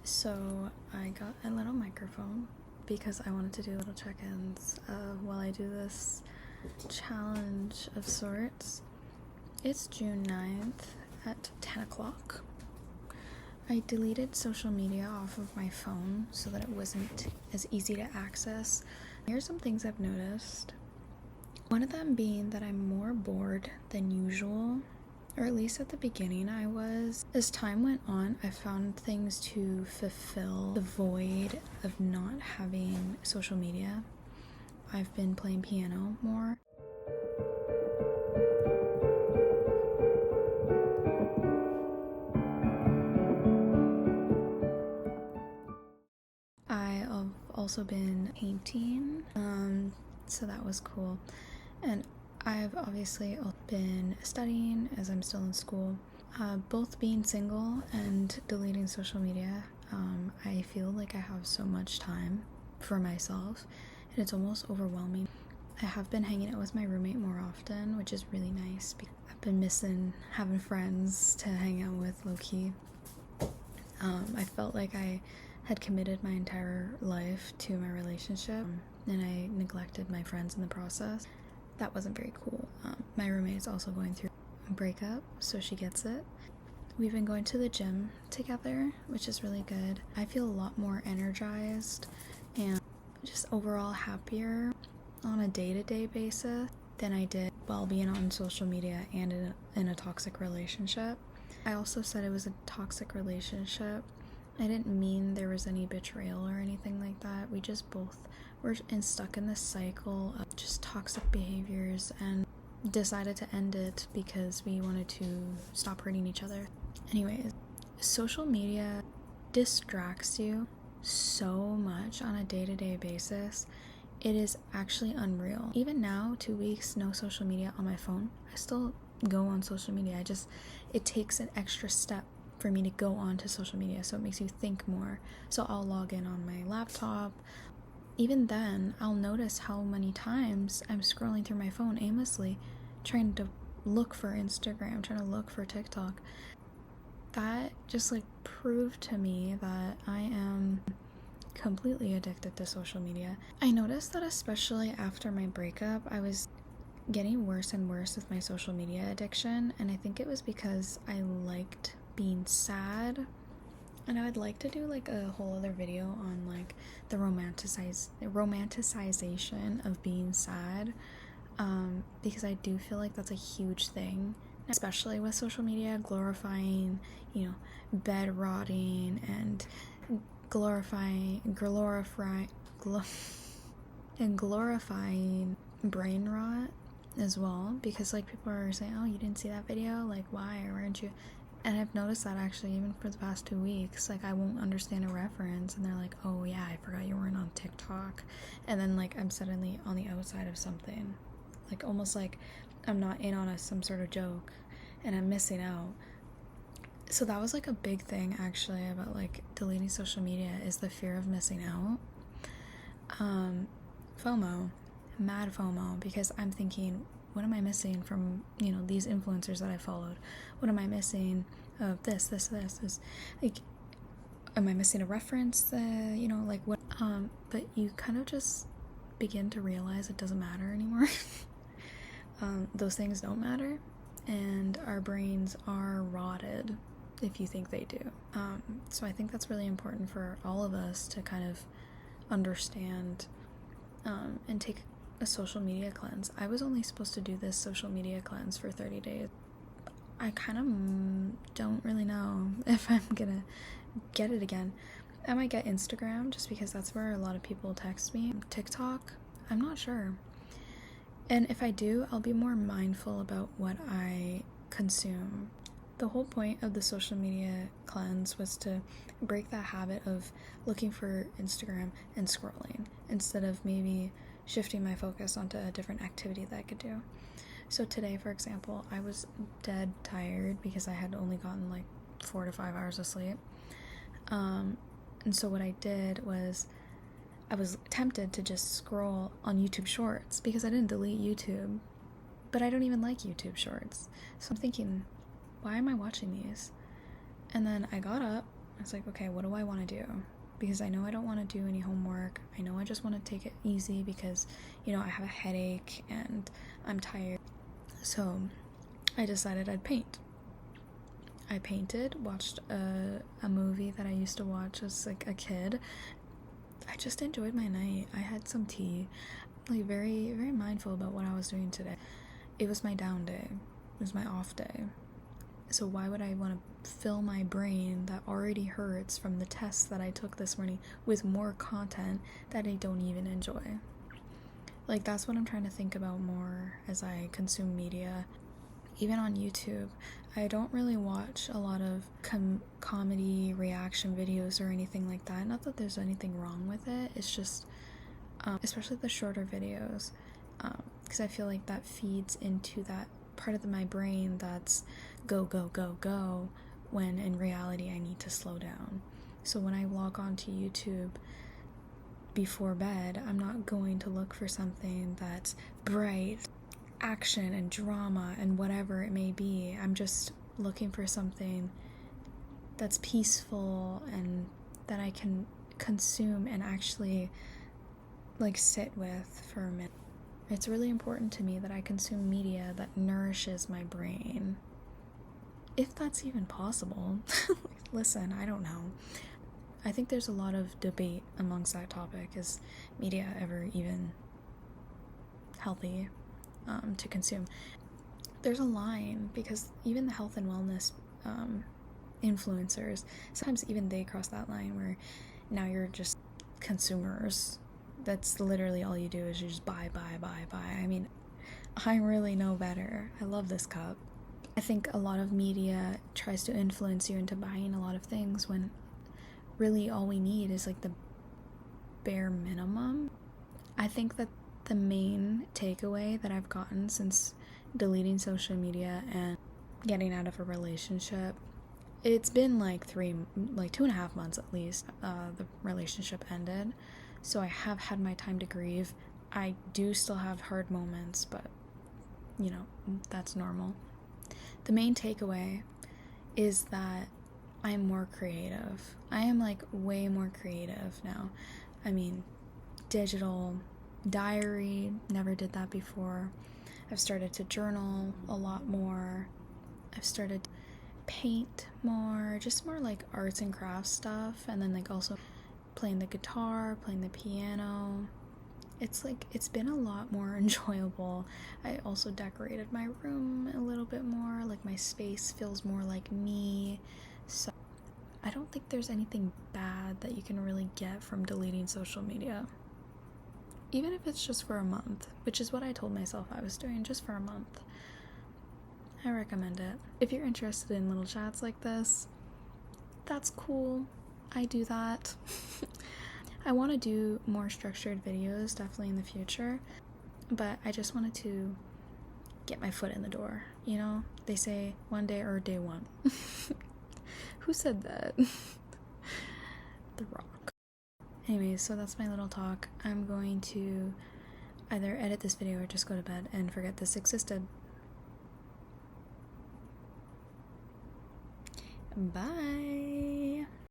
So I got a little microphone because I wanted to do little check-ins while I do this challenge of sorts. It's June 9th at 10 o'clock. I deleted social media off of my phone so that it wasn't as easy to access. Here's some things I've noticed. One of them being that I'm more bored than usual, or at least at the beginning I was. As time went on, I found things to fulfill the void of not having social media. I've been playing piano more. I've also been painting, so that was cool. And I've obviously been studying as I'm still in school. Both being single and deleting social media, I feel like I have so much time for myself, and it's almost overwhelming. I have been hanging out with my roommate more often, which is really nice. I've been missing having friends to hang out with, low-key. I felt like I had committed my entire life to my relationship, and I neglected my friends in the process. That wasn't very cool. My roommate is also going through a breakup, so she gets it. We've been going to the gym together, which is really good. I feel a lot more energized and just overall happier on a day-to-day basis than I did while being on social media and in a toxic relationship. I also said it was a toxic relationship. I didn't mean there was any betrayal or anything like that. We just both were stuck in this cycle of just toxic behaviors and decided to end it because we wanted to stop hurting each other. Anyways, social media distracts you so much on a day-to-day basis. It is actually unreal. Even now, 2 weeks, no social media on my phone, I still go on social media. It takes an extra step for me to go on to social media, so it makes you think more. So I'll log in on my laptop. Even then, I'll notice how many times I'm scrolling through my phone aimlessly, trying to look for Instagram, trying to look for TikTok. That just proved to me that I am completely addicted to social media. I noticed that especially after my breakup, I was getting worse and worse with my social media addiction, and I think it was because I liked being sad. And I would like to do a whole other video on the romanticization of being sad, because I do feel like that's a huge thing, especially with social media glorifying, bed rotting and glorifying brain rot as well, because people are saying, oh, you didn't see that video, why, or weren't you? And I've noticed that actually even for the past 2 weeks, I won't understand a reference and they're like, oh yeah, I forgot you weren't on TikTok, and then I'm suddenly on the outside of something, almost like I'm not in on some sort of joke and I'm missing out. So that was a big thing actually about deleting social media, is the fear of missing out. FOMO, mad FOMO, because I'm thinking, what am I missing from these influencers that I followed? What am I missing of this am I missing a reference? What? But you kind of just begin to realize it doesn't matter anymore. Those things don't matter, and our brains are rotted if you think they do. So I think that's really important for all of us to kind of understand, and take a social media cleanse. I was only supposed to do this social media cleanse for 30 days. I kind of don't really know if I'm gonna get it again. I might get Instagram just because that's where a lot of people text me. TikTok, I'm not sure. And if I do, I'll be more mindful about what I consume. The whole point of the social media cleanse was to break that habit of looking for Instagram and scrolling, instead of maybe shifting my focus onto a different activity that I could do. So today, for example, I was dead tired because I had only gotten 4 to 5 hours of sleep. And so what I did was I was tempted to just scroll on YouTube Shorts because I didn't delete YouTube, but I don't even like YouTube Shorts. So I'm thinking, why am I watching these? And then I got up was like, okay, what do I want to do? Because I know I don't want to do any homework. I know I just want to take it easy because, you know, I have a headache and I'm tired. So I decided I'd paint. I painted, watched a movie that I used to watch as like a kid. I just enjoyed my night. I had some tea, like very, very mindful about what I was doing today. It was my down day. It was my off day. So why would I want to fill my brain that already hurts from the tests that I took this morning with more content that I don't even enjoy? Like, that's what I'm trying to think about more as I consume media. Even on YouTube, I don't really watch a lot of comedy reaction videos or anything like that. Not that there's anything wrong with it. It's just, especially the shorter videos, because I feel like that feeds into that part of my brain that's go, go, go, go, when in reality I need to slow down. So when I log on to YouTube before bed, I'm not going to look for something that's bright, action and drama and whatever it may be. I'm just looking for something that's peaceful and that I can consume and actually like sit with for a minute. It's really important to me that I consume media that nourishes my brain. If that's even possible. Listen, I don't know. I think there's a lot of debate amongst that topic. Is media ever even healthy to consume? There's a line, because even the health and wellness influencers, sometimes even they cross that line where now you're just consumers. That's literally all you do is you just buy. I mean, I really know better. I love this cup. I think a lot of media tries to influence you into buying a lot of things when really all we need is like the bare minimum. I think that the main takeaway that I've gotten since deleting social media and getting out of a relationship, it's been like 2.5 months at least, the relationship ended. So I have had my time to grieve. I do still have hard moments, but you know, that's normal. The main takeaway is that I'm more creative. I am like way more creative now. I mean, digital diary, never did that before. I've started to journal a lot more. I've started to paint more, just more like arts and crafts stuff, and then like also playing the guitar, playing the piano. It's been a lot more enjoyable. I also decorated my room a little bit more, like my space feels more like me. So I don't think there's anything bad that you can really get from deleting social media. Even if it's just for a month, which is what I told myself I was doing, just for a month. I recommend it. If you're interested in little chats like this, that's cool. I do that. I want to do more structured videos definitely in the future, but I just wanted to get my foot in the door, you know? They say one day or day one. Who said that? The Rock. Anyways, so that's my little talk. I'm going to either edit this video or just go to bed and forget this existed. Bye!